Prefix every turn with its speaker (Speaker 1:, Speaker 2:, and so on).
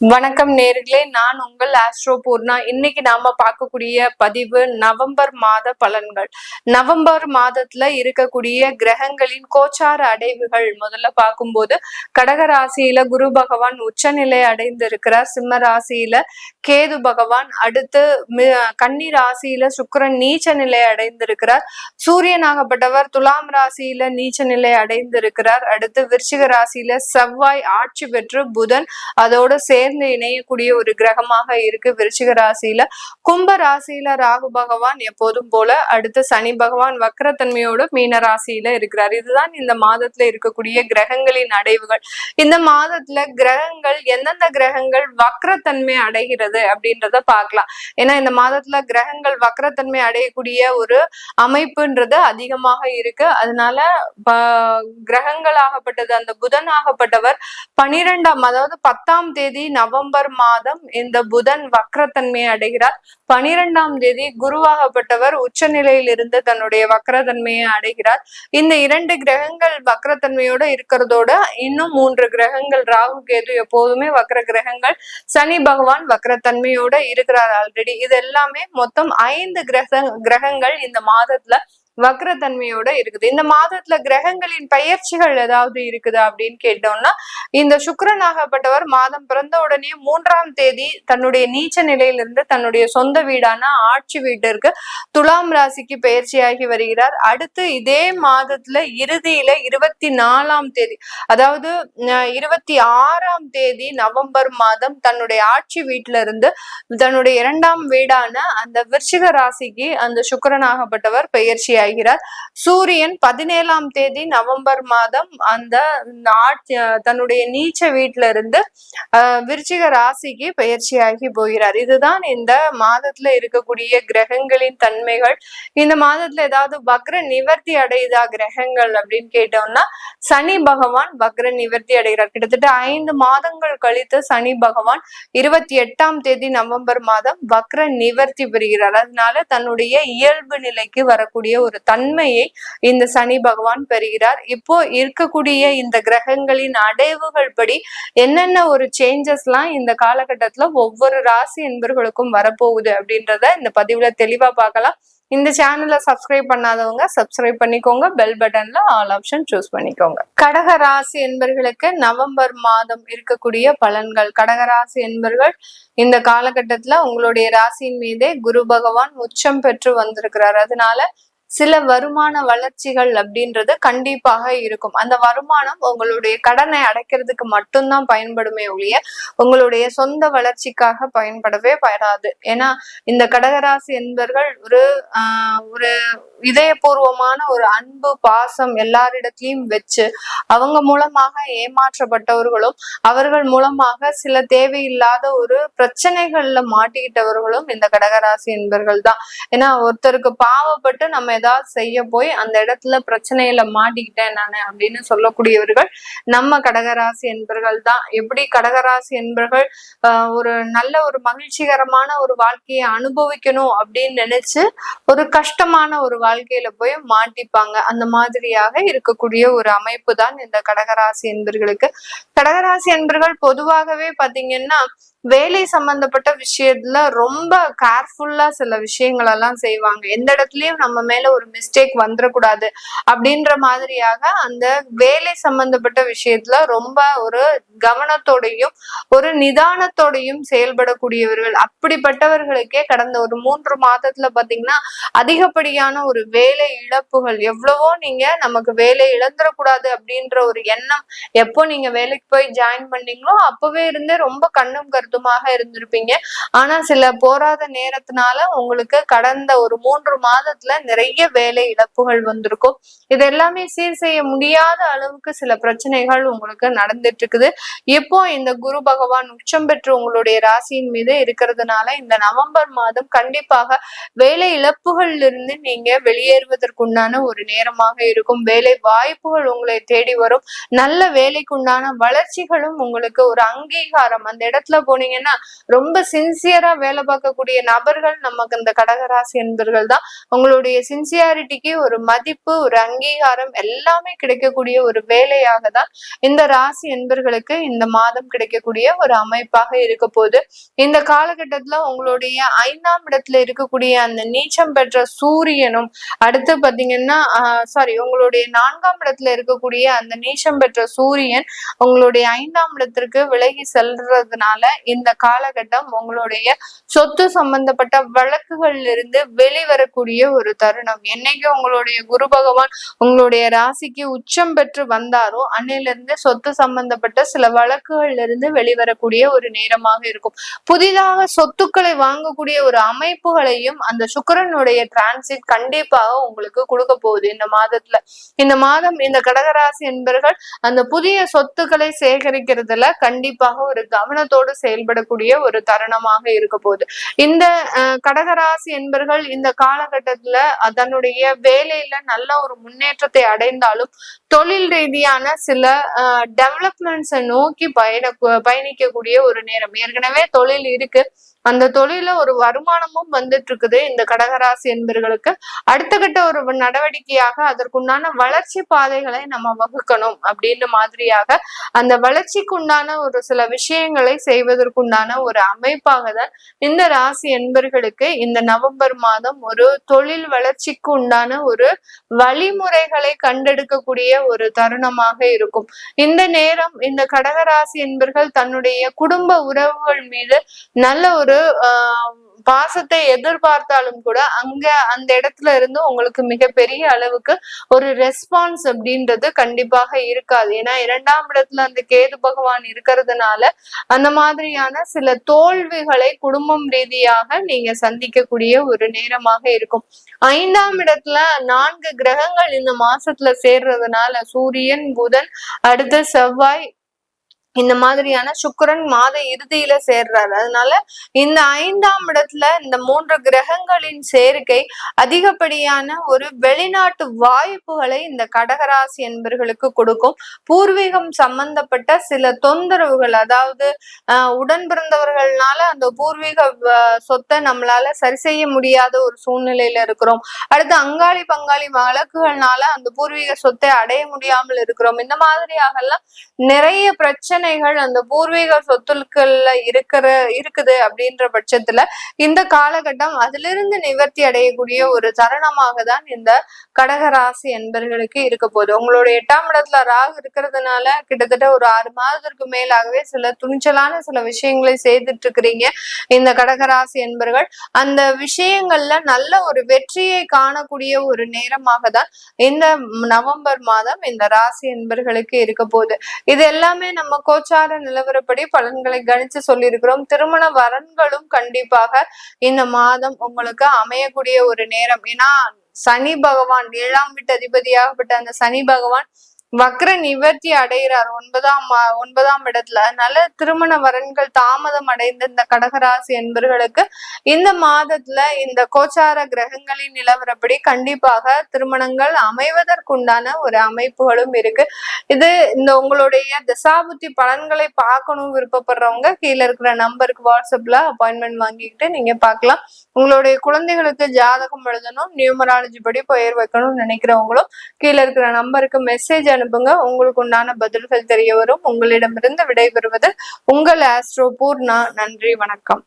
Speaker 1: வணக்கம் நேர்களே, நான் உங்கள் ஆஸ்ட்ரோ பூர்ணா. இன்னைக்கு நாம பார்க்கக்கூடிய பதிவு நவம்பர் மாத பலன்கள். நவம்பர் மாதத்துல இருக்கக்கூடிய கிரகங்களின் கோச்சார அடைவுகள் முதல்ல பார்க்கும்போது, கடக ராசியில குரு பகவான் உச்சநிலை அடைந்திருக்கிறார். சிம்ம ராசியில கேது பகவான், அடுத்து கன்னி ராசியில சுக்கிரன் நீச்ச நிலை அடைந்திருக்கிறார். சூரியனாகப்பட்டவர் துலாம் ராசியில நீச்ச நிலை அடைந்திருக்கிறார். அடுத்து விருச்சிக ராசியில செவ்வாய் ஆட்சி பெற்று புதன் அதோட சேர்ந்து இணையக்கூடிய ஒரு கிரகமாக இருக்கு விருச்சிக ராசியில. கும்ப ராசியில ராகு பகவான் எப்போதும் போல, அடுத்து சனி பகவான் வக்ரத்தன்மையோடு மீன ராசியில இருக்கிறார். இதுதான் இந்த மாதத்துல இருக்கக்கூடிய கிரகங்களின் அடைவுகள். இந்த மாதத்துல கிரகங்கள் எந்தெந்த கிரகங்கள் வக்ரத்தன்மை அடைகிறது அப்படின்றத பார்க்கலாம். ஏன்னா இந்த மாதத்துல கிரகங்கள் வக்ரத்தன்மை அடையக்கூடிய ஒரு அமைப்புன்றது அதிகமாக இருக்கு. அதனால கிரகங்கள் ஆகப்பட்டது அந்த புதன் ஆகப்பட்டவர் 12ஆம் அதாவது 10ஆம் தேதி நவம்பர் மாதம் இந்த புதன் வக்ரத்தன்மையை அடைகிறார். 12ஆம் தேதி குருவாகப்பட்டவர் உச்ச நிலையில் இருந்து தன்னுடைய வக்ரத்தன்மையை அடைகிறார். இந்த 2 கிரகங்கள் வக்ரத்தன்மையோட இருக்கிறதோட இன்னும் 3 கிரகங்கள் ராகு கேது எப்போதுமே வக்ர கிரகங்கள், சனி பகவான் வக்ரத்தன்மையோட இருக்கிறார் ஆல்ரெடி. இது எல்லாமே மொத்தம் 5 கிரகங்கள் இந்த மாதத்துல வக்ரத்தன்மையோட இருக்குது. இந்த மாதத்துல கிரகங்களின் பயிற்சிகள் ஏதாவது இருக்குதா அப்படின்னு கேட்டோம்னா, இந்த சுக்கிரனாகப்பட்டவர் மாதம் பிறந்த உடனே 3ஆம் தேதி தன்னுடைய நீச்ச நிலையிலிருந்து தன்னுடைய சொந்த வீடான ஆட்சி வீட்டிற்கு துலாம் ராசிக்கு பயிற்சியாகி வருகிறார். அடுத்து இதே மாதத்துல இறுதியில 24ஆம் தேதி அதாவது 26ஆம் தேதி நவம்பர் மாதம் தன்னுடைய ஆட்சி வீட்டுல இருந்து தன்னுடைய 2ஆம் வீடான அந்த விருச்சிக ராசிக்கு அந்த சுக்கிரனாகப்பட்டவர் பயிற்சியாகிறார். சூரியன் 17ஆம் தேதி நவம்பர் மாதம் அந்த தன்னுடைய நீச்ச வீட்டுல இருந்து விருச்சிக ராசிக்கு பயிற்சியாகி போகிறார். இதுதான் இந்த மாதத்துல இருக்கக்கூடிய கிரகங்களின் தன்மைகள். இந்த மாதத்துல ஏதாவது வக்ர நிவர்த்தி அடையுதா கிரகங்கள் அப்படின்னு கேட்டோம்னா, சனி பகவான் வக்ர நிவர்த்தி அடைகிறார். கிட்டத்தட்ட 5 மாதங்கள் கழித்து சனி பகவான் 28ஆம் தேதி நவம்பர் மாதம் வக்ர நிவர்த்தி பெறுகிறார். அதனால தன்னுடைய இயல்பு நிலைக்கு வரக்கூடிய ஒரு தன்மையை இந்த சனி பகவான் பெறுகிறார். இப்போ இருக்கக்கூடிய இந்த கிரகங்களின் அடைவுகள் படி என்னென்ன ஒரு சேஞ்சஸ் எல்லாம் இந்த காலகட்டத்துல ஒவ்வொரு ராசி என்பர்களுக்கும் வரப்போகுது அப்படின்றத இந்த பதிவுல தெளிவா பார்க்கலாம். இந்த சேனலை சப்ஸ்கிரைப் பண்ணாதவங்க சப்ஸ்கிரைப் பண்ணிக்கோங்க. பெல் பட்டன்ல ஆல் ஆப்ஷன் சூஸ் பண்ணிக்கோங்க. கடக ராசி என்பர்களுக்கு நவம்பர் மாதம் இருக்கக்கூடிய பலன்கள். கடகராசி என்பர்கள் இந்த காலகட்டத்துல உங்களுடைய ராசியின் மீதே குரு பகவான் உச்சம் பெற்று வந்திருக்கிறார். அதனால சில வருமான வளர்ச்சிகள் அப்படின்றது கண்டிப்பாக இருக்கும். அந்த வருமானம் உங்களுடைய கடனை அடைக்கிறதுக்கு மட்டும்தான் பயன்படுமே ஒழிய உங்களுடைய சொந்த வளர்ச்சிக்காக பயன்படவே படாது. ஏன்னா இந்த கடகராசி என்பர்கள் ஒரு இதயபூர்வமான ஒரு அன்பு பாசம் எல்லாரிடத்திலையும் வச்சு அவங்க மூலமாக ஏமாற்றப்பட்டவர்களும் அவர்கள் மூலமாக சில தேவையில்லாத ஒரு பிரச்சனைகள்ல மாட்டிக்கிட்டவர்களும் இந்த கடகராசி என்பர்கள் தான். ஏன்னா ஒருத்தருக்கு பாவப்பட்டு நம்ம ஏதாவது செய்ய போய் அந்த இடத்துல பிரச்சனையில மாட்டிக்கிட்டேன் நானு அப்படின்னு சொல்லக்கூடியவர்கள் நம்ம கடகராசி என்பர்கள் தான். எப்படி கடகராசி என்பர்கள் ஒரு நல்ல ஒரு மகிழ்ச்சிகரமான ஒரு வாழ்க்கையை அனுபவிக்கணும் அப்படின்னு நினைச்சு ஒரு கஷ்டமான ஒரு வாழ்க்கையில போய் மாட்டிப்பாங்க. அந்த மாதிரியாக இருக்கக்கூடிய ஒரு அமைப்பு தான் இந்த கடகராசி என்பர்களுக்கு. கடகராசி என்பர்கள் பொதுவாகவே பாத்தீங்கன்னா வேலை சம்பந்தப்பட்ட விஷயத்துல ரொம்ப கேர்ஃபுல்லா சில விஷயங்கள் எல்லாம் செய்வாங்க. எந்த இடத்துலயும் நம்ம மேல ஒரு மிஸ்டேக் வந்துடக்கூடாது அப்படின்ற மாதிரியாக அந்த வேலை சம்பந்தப்பட்ட விஷயத்துல ரொம்ப ஒரு கவனத்தோடையும் ஒரு நிதானத்தோடையும் செயல்படக்கூடியவர்கள். அப்படிப்பட்டவர்களுக்கே கடந்த ஒரு 3 மாதத்துல பாத்தீங்கன்னா அதிகப்படியான ஒரு வேலை இழப்புகள். எவ்வளவோ நீங்க நமக்கு வேலை இழந்துடக்கூடாது அப்படின்ற ஒரு எண்ணம் எப்போ நீங்க வேலைக்கு போய் ஜாயின் பண்ணீங்களோ அப்பவே இருந்தே ரொம்ப கண்ணும் கருத்துமாக இருந்திருப்பீங்க. ஆனா சில போராத நேரத்தினால உங்களுக்கு கடந்த ஒரு 3 மாதத்துல நிறைய வேலை இழப்புகள் வந்திருக்கும். இது எல்லாமே சீர் செய்ய முடியாத அளவுக்கு சில பிரச்சனைகள் உங்களுக்கு நடந்துட்டு இருக்குது. இப்போ இந்த குரு பகவான் உச்சம் பெற்று உங்களுடைய ராசியின் மீது இருக்கிறதுனால இந்த நவம்பர் மாதம் கண்டிப்பாக வேலை இழப்புகள் இருந்து நீங்க வெளியேறுவதற்குண்டான ஒரு நேரமாக இருக்கும். வேலை வாய்ப்புகள் உங்களை தேடி வரும். நல்ல வேலைக்குண்டான வளர்ச்சிகளும் உங்களுக்கு ஒரு அங்கீகாரம். அந்த இடத்துல போனீங்கன்னா ரொம்ப சின்சியரா வேலை பார்க்கக்கூடிய நபர்கள் நமக்கு இந்த கடகராசி என்பர்கள் தான். உங்களுடைய சின்சியாரிட்டிக்கு ஒரு மதிப்பு, ஒரு அங்கீகாரம் எல்லாமே கிடைக்கக்கூடிய ஒரு வேலையாக தான் இந்த ராசி என்பர்களுக்கு இந்த மாதம் கிடைக்கக்கூடிய ஒரு அமைப்பாக இருக்க போகுது. இந்த காலகட்டத்துல உங்களுடைய 5ஆம் இடத்துல இருக்கக்கூடிய அந்த நீச்சம் பெற்ற சூரியனும், அடுத்து பாத்தீங்கன்னா உங்களுடைய 4ஆம் இடத்துல இருக்கக்கூடிய அந்த நீச்சம் பெற்ற சூரியன் உங்களுடைய 5ஆம் இடத்திற்கு விலகி செல்றதுனால இந்த காலகட்டம் உங்களுடைய சொத்து சம்பந்தப்பட்ட வழக்குகள்ல இருந்து வெளிவரக்கூடிய ஒரு தருணம். என்னைக்கு உங்களுடைய குரு பகவான் உங்களுடைய ராசிக்கு உச்சம் பெற்று வந்தாரோ அன்னையில இருந்து சொத்து சம்பந்தப்பட்ட சில வழக்குகள்ல இருந்து வெளிவரக்கூடிய ஒரு நேரமாக இருக்கும். புதிதாக சொத்துக்களை வாங்கக்கூடிய ஒரு அமைப்புகளையும் அந்த சுக்கிரனுடைய டிரான்சிட் கண்டிப்பாக உங்களுக்கு கொடுக்க போகுது இந்த மாதத்துல. இந்த மாதம் இந்த கடகராசி என்பர்கள் அந்த புதிய சொத்துக்களை சேகரிக்கிறதுல கண்டிப்பாக ஒரு கவனத்தோடு செயல்படக்கூடிய ஒரு தருணமாக இருக்க போகுது. இந்த கடகராசி என்பர்கள் இந்த காலகட்டத்துல அதனுடைய வேலையில நல்ல ஒரு முன்னேற்றத்தை அடைந்தாலும் தொழில் ரீதியான சில டெவலப்மெண்ட்ஸை நோக்கி பயணிக்கக்கூடிய ஒரு நேரம். ஏற்கனவே தொழில் இருக்கு, அந்த தொழில ஒரு வருமானமும் வந்துட்டு இருக்குது இந்த கடகராசி என்பர்களுக்கு. அடுத்த கட்ட ஒரு நடவடிக்கையாக அதற்குண்டான வளர்ச்சி பாதைகளை நம்ம வகுக்கணும் அப்படின்னு மாதிரியாக அந்த வளர்ச்சிக்குண்டான ஒரு சில விஷயங்களை செய்வதற்குண்டான ஒரு அமைப்பாக தான் இந்த ராசி என்பர்களுக்கு இந்த நவம்பர் மாதம் ஒரு தொழில் வளர்ச்சிக்கு உண்டான ஒரு வழிமுறைகளை கண்டெடுக்கக்கூடிய ஒரு தருணமாக இருக்கும். இந்த நேரம் இந்த கடகராசி என்பர்கள் தன்னுடைய குடும்ப உறவுகள் மீது நல்ல ஒரு பாசத்தை எதிர்பார்த்தாலும் கூட அங்க அந்த இடத்துல இருந்து உங்களுக்கு மிகப்பெரிய அளவுக்கு ஒரு ரெஸ்பான்ஸ் அப்படின்றது கண்டிப்பாக இருக்காது. ஏன்னா 2ஆம் இடத்துல அந்த கேது பகவான் இருக்கிறதுனால அந்த மாதிரியான சில தோல்விகளை குடும்பம் ரீதியாக நீங்க சந்திக்கக்கூடிய ஒரு நேரமாக இருக்கும். 5ஆம் இடத்துல 4 கிரகங்கள் இந்த மாசத்துல சேர்றதுனால சூரியன், புதன், அடுத்த செவ்வாய், இந்த மாதிரியான சுக்கிரன் மாத இறுதியில சேர்றாரு. அதனால இந்த 5ஆம் இடத்துல இந்த 3 கிரகங்களின் சேர்க்கை அதிகப்படியான ஒரு வெளிநாட்டு வாய்ப்புகளை இந்த கடகராசி என்பர்களுக்கு கொடுக்கும். பூர்வீகம் சம்பந்தப்பட்ட சில தொந்தரவுகள், அதாவது உடன் பிறந்தவர்கள்னால அந்த பூர்வீக சொத்தை நம்மளால சரி செய்ய முடியாத ஒரு சூழ்நிலையில இருக்கிறோம். அடுத்து அங்காளி பங்காளி வழக்குகள்னால அந்த பூர்வீக சொத்தை அடைய முடியாமல் இருக்கிறோம். இந்த மாதிரியாக எல்லாம் நிறைய பிரச்சனை அந்த பூர்வீக சொத்துக்கள்ல இருக்குது அப்படின்ற பட்சத்துல இந்த காலகட்டம் அதிலிருந்து நிவர்த்தி அடையக்கூடிய ஒரு தருணமாக தான் இந்த கடகராசி என்பர்களுக்கு இருக்க போகுது. உங்களுடைய 8ஆம் இடத்துல ராகு இருக்கிறதுனால கிட்டத்தட்ட ஒரு 6 மாதத்திற்கு மேலாகவே சில துணிச்சலான சில விஷயங்களை செய்துட்டு இருக்கிறீங்க இந்த கடகராசி என்பர்கள். அந்த விஷயங்கள்ல நல்ல ஒரு வெற்றியை காணக்கூடிய ஒரு நேரமாக தான் இந்த நவம்பர் மாதம் இந்த ராசி என்பர்களுக்கு இருக்க போகுது. இது எல்லாமே நம்ம கோச்சார நிலவரப்படி பலன்களை கணிச்சு சொல்லியிருக்கிறோம். திருமண வரன்களும் கண்டிப்பாக இந்த மாதம் உங்களுக்கு அமையக்கூடிய ஒரு நேரம். ஏன்னா சனி பகவான் 7ஆம் வீட்டு அதிபதியாகப்பட்ட அந்த சனி பகவான் வக்ர நிவர்த்தி அடைகிறார் 9ஆம் இடத்துல. அதனால திருமண வரன்கள் தாமதம் அடைந்த இந்த கடகராசி என்பர்களுக்கு இந்த மாதத்துல இந்த கோச்சார கிரகங்களின் நிலவரப்படி கண்டிப்பாக திருமணங்கள் அமைவதற்குண்டான ஒரு அமைப்புகளும் இருக்கு. இது இந்த உங்களுடைய தசாபுத்தி பலன்களை பார்க்கணும் விருப்பப்படுறவங்க கீழே இருக்கிற நம்பருக்கு வாட்ஸ்அப்ல அப்பாயின்மெண்ட் வாங்கிக்கிட்டு நீங்க பார்க்கலாம். உங்களுடைய குழந்தைகளுக்கு ஜாதகம் எழுதணும், நியூமராலஜி படி பெயர் வைக்கணும்னு நினைக்கிறவங்களும் கீழே இருக்கிற நம்பருக்கு மெசேஜ் அனுப்புங்க. உங்களுக்கு உண்டான பதில்கள் தெரிய வரும். உங்களிடமிருந்து விடைபெறுவது உங்கள் ஆஸ்ட்ரோ பூர்ணா. நன்றி, வணக்கம்.